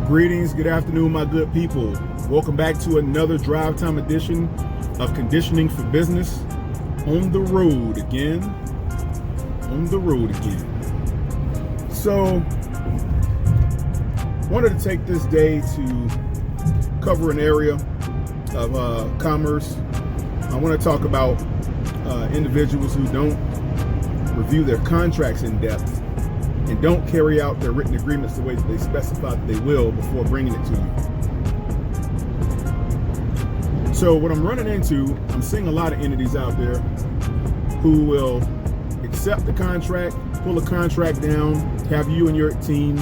Greetings, good afternoon, my good people. Welcome back to another Drive Time edition of Conditioning for Business. On the road again. So, wanted to take this day to cover an area of commerce. I want to talk about individuals who don't review their contracts in depth and don't carry out their written agreements the way that they specify that they will before bringing it to you. So what I'm running into, I'm seeing a lot of entities out there who will accept the contract, pull a contract down, have you and your team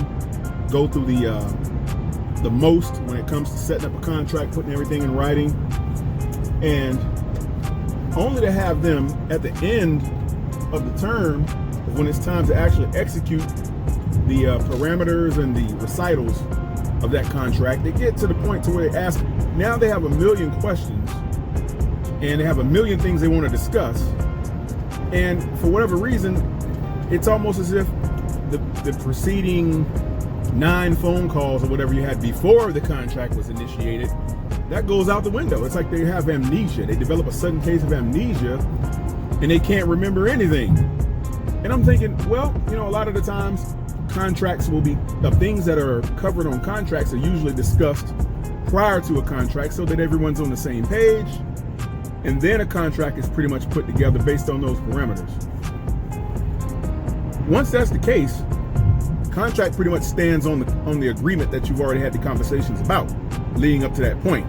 go through the most when it comes to setting up a contract, putting everything in writing, and only to have them at the end of the term, when it's time to actually execute the parameters and the recitals of that contract, they get to the point to where they ask, now they have a million questions and they have a million things they want to discuss. And for whatever reason, it's almost as if the preceding 9 phone calls or whatever you had before the contract was initiated, that goes out the window. It's like they have amnesia. They develop a sudden case of amnesia and they can't remember anything. And I'm thinking, well, a lot of the times contracts will be, the things that are covered on contracts are usually discussed prior to a contract so that everyone's on the same page. And then a contract is pretty much put together based on those parameters. Once that's the case, contract pretty much stands on the agreement that you've already had the conversations about leading up to that point.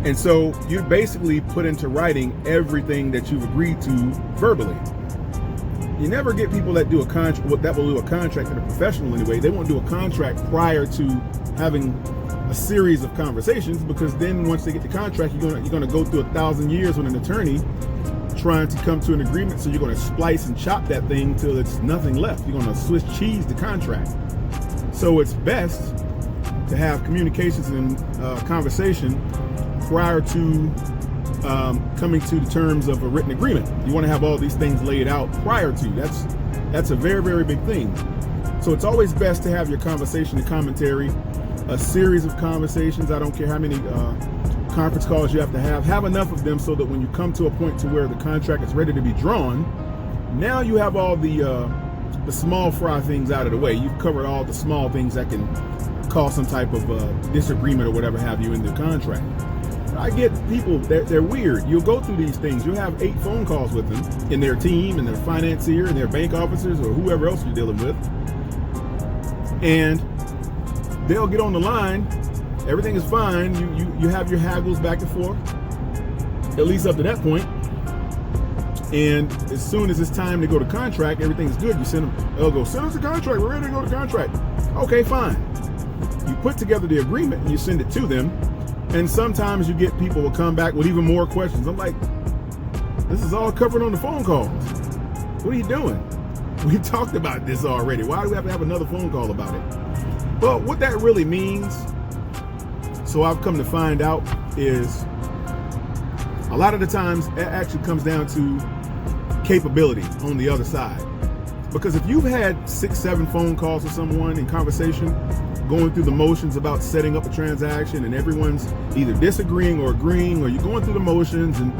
And so you basically put into writing everything that you've agreed to verbally. You never get people that do a contract, that will do a contract in a professional anyway. They won't do a contract prior to having a series of conversations, because then once they get the contract, you're gonna go through 1,000 years with an attorney trying to come to an agreement. So you're gonna splice and chop that thing till it's nothing left. You're gonna Swiss cheese the contract. So it's best to have communications and conversation prior to coming to the terms of a written agreement. You want to have all these things laid out prior to. That's a very, very big thing. So it's always best to have your conversation and commentary, a series of conversations. I don't care how many conference calls you have to have enough of them so that when you come to a point to where the contract is ready to be drawn, now you have all the small fry things out of the way. You've covered all the small things that can cause some type of disagreement or whatever have you in the contract. I get people, they're weird. You'll go through these things. You'll have 8 phone calls with them and their team and their financier and their bank officers or whoever else you're dealing with. And they'll get on the line. Everything is fine. You have your haggles back and forth, at least up to that point. And as soon as it's time to go to contract, everything's good. You send them, they'll go, send us a contract. We're ready to go to contract. Okay, fine. You put together the agreement and you send it to them. And sometimes you get people will come back with even more questions. I'm like, this is all covered on the phone calls. What are you doing? We talked about this already. Why do we have to have another phone call about it? Well, what that really means, so I've come to find out, is a lot of the times it actually comes down to capability on the other side. Because if you've had 6, 7 phone calls with someone in conversation, going through the motions about setting up a transaction, and everyone's either disagreeing or agreeing, or you're going through the motions and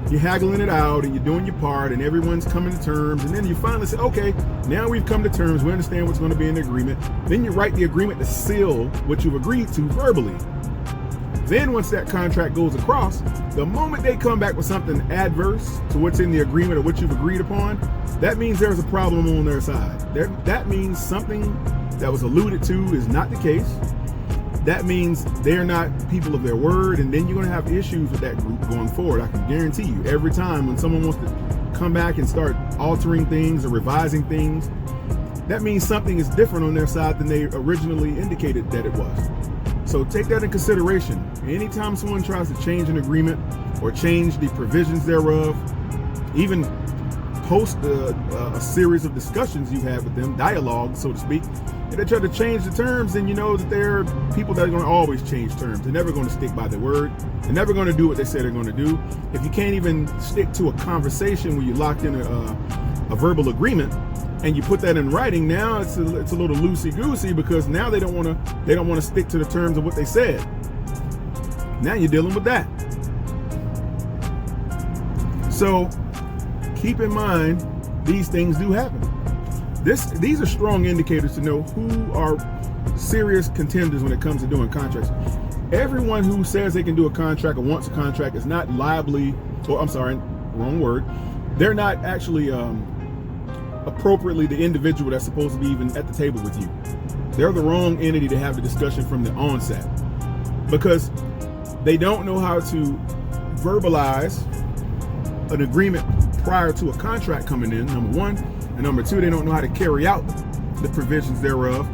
you're haggling it out and you're doing your part and everyone's coming to terms, and then you finally say, okay, now we've come to terms, we understand what's going to be in the agreement. Then you write the agreement to seal what you've agreed to verbally. Then once that contract goes across, the moment they come back with something adverse to what's in the agreement or what you've agreed upon, that means there's a problem on their side. That means something that was alluded to is not the case. That means they're not people of their word, and then you're going to have issues with that group going forward. I can guarantee you, every time when someone wants to come back and start altering things or revising things, that means something is different on their side than they originally indicated that it was. So take that in consideration. Anytime someone tries to change an agreement or change the provisions thereof, even post a series of discussions you've had with them, dialogue, so to speak, and they try to change the terms, then you know that there are people that are going to always change terms. They're never going to stick by their word. They're never going to do what they say they're going to do. If you can't even stick to a conversation where you locked in a verbal agreement, and you put that in writing, now it's a little loosey-goosey, because now they don't want to stick to the terms of what they said. Now you're dealing with that. So keep in mind, these things do happen. These are strong indicators to know who are serious contenders when it comes to doing contracts. Everyone who says they can do a contract or wants a contract is not liably, or I'm sorry, wrong word. They're not actually appropriately the individual that's supposed to be even at the table with you. They're the wrong entity to have the discussion from the onset, because they don't know how to verbalize an agreement prior to a contract coming in, number one. And number two, they don't know how to carry out the provisions thereof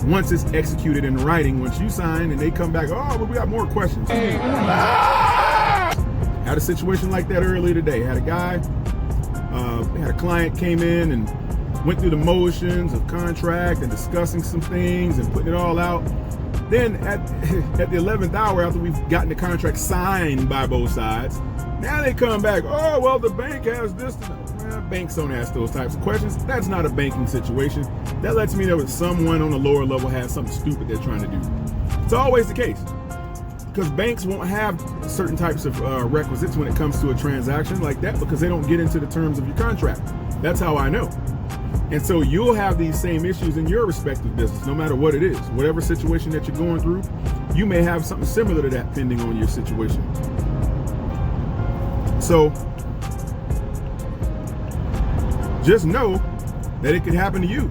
once it's executed in writing. Once you sign and they come back, oh, but we got more questions. Had a situation like that earlier today. Had a guy, had a client came in and went through the motions of contract and discussing some things and putting it all out. Then at the 11th hour, after we've gotten the contract signed by both sides, now they come back, oh, well, the bank has this. Banks don't ask those types of questions. That's not a banking situation. That lets me know that someone on the lower level has something stupid they're trying to do. It's always the case, because banks won't have certain types of requisites when it comes to a transaction like that, because they don't get into the terms of your contract. That's how I know. And so you'll have these same issues in your respective business, no matter what it is. Whatever situation that you're going through, you may have something similar to that pending on your situation. So just know that it could happen to you.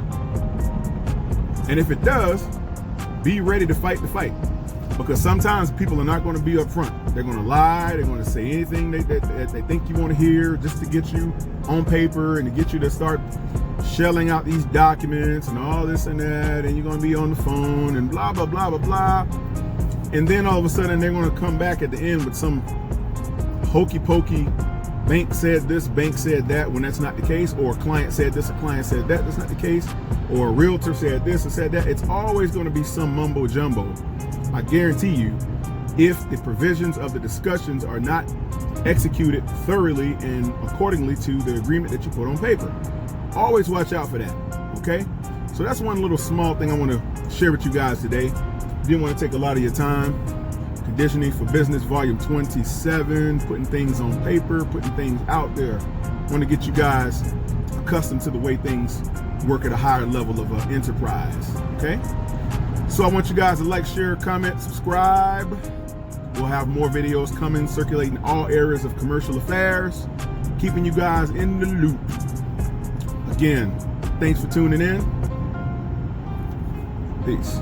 And if it does, be ready to fight the fight. Because sometimes people are not going to be upfront. They're going to lie. They're going to say anything they think you want to hear, just to get you on paper and to get you to start shelling out these documents and all this and that. And you're going to be on the phone and blah, blah, blah, blah, blah. And then all of a sudden they're going to come back at the end with some hokey pokey, bank said this, bank said that, when that's not the case, or a client said this, a client said that, that's not the case, or a realtor said this and said that. It's always going to be some mumbo jumbo. I guarantee you, if the provisions of the discussions are not executed thoroughly and accordingly to the agreement that you put on paper. Always watch out for that, okay? So that's one little small thing I want to share with you guys today. Didn't want to take a lot of your time. Conditioning for Business, Volume 27, putting things on paper, putting things out there. I want to get you guys accustomed to the way things work at a higher level of enterprise, okay? So I want you guys to like, share, comment, subscribe. We'll have more videos coming, circulating all areas of commercial affairs, keeping you guys in the loop. Again, thanks for tuning in. Peace.